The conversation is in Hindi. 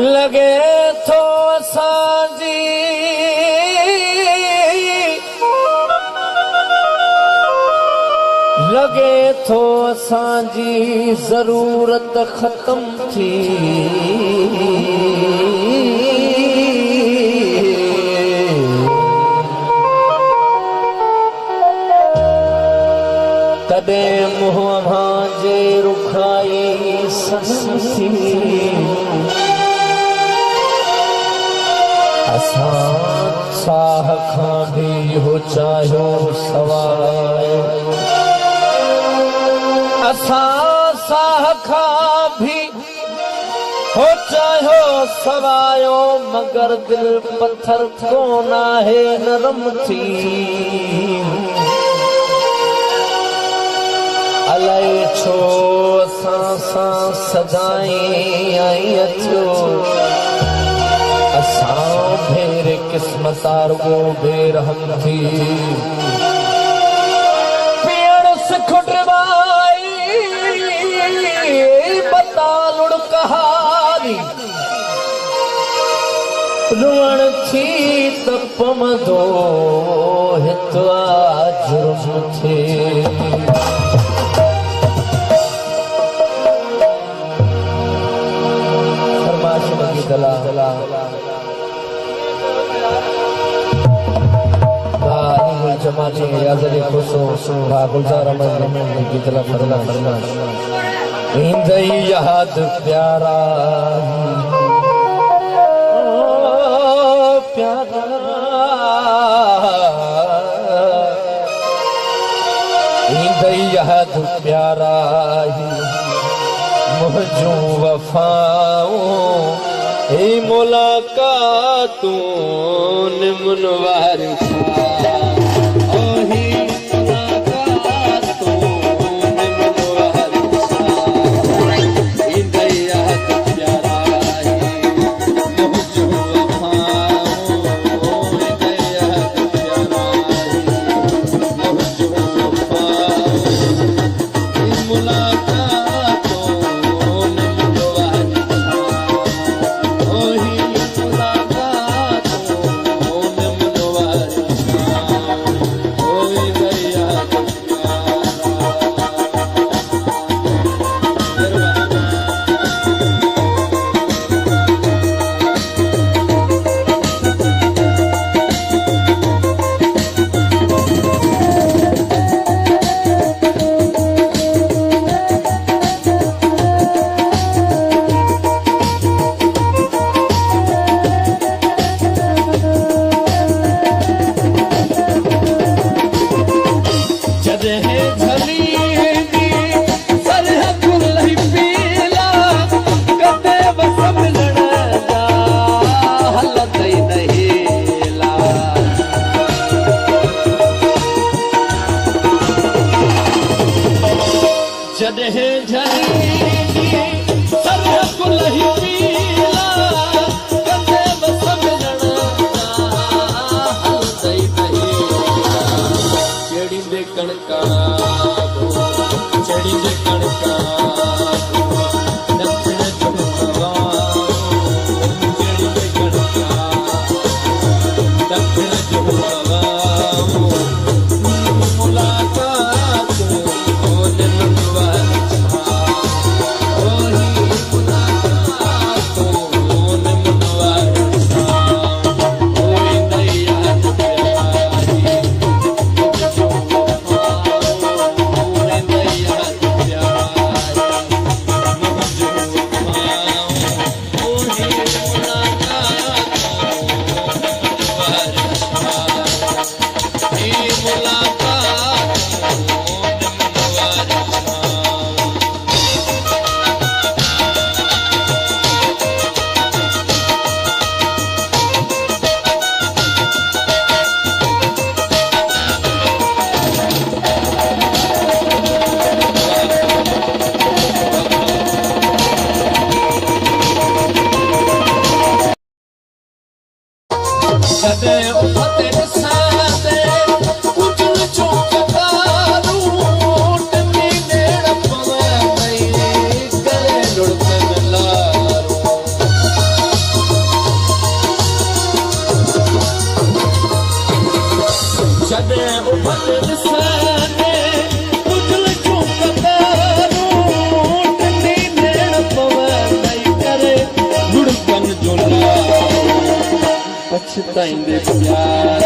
लगे थो असांजी लगे थो असांजी ज़रूरत ख़त्म थी तॾहिं मुंहुं भांजे रुखाई सनम थी असां साह खां बि हो चाहियो सवाइ असां साह खां भी हो चाहियो सवायो मगर दिल पत्थर कोन आहे नरम थी अलाए छो असां सां सदाईं आई अचो असां भेरे क़िस्मत रुगो बेरहम थी पीअण सिख बतालुड़ कहानी रुअण थी त पमदो हितवा जुर्म थे फरमाइश लगी दला जमाने याज़ले खुशो बा गुलजार अहमद की दला फरमाइश इंदई याद प्यारा प्यारा इंदई याद प्यारा मुझू वफाओ ए मुलाकातों निमनवार ਪਛਤਾਈਂਦੇ ਪਿਆਰ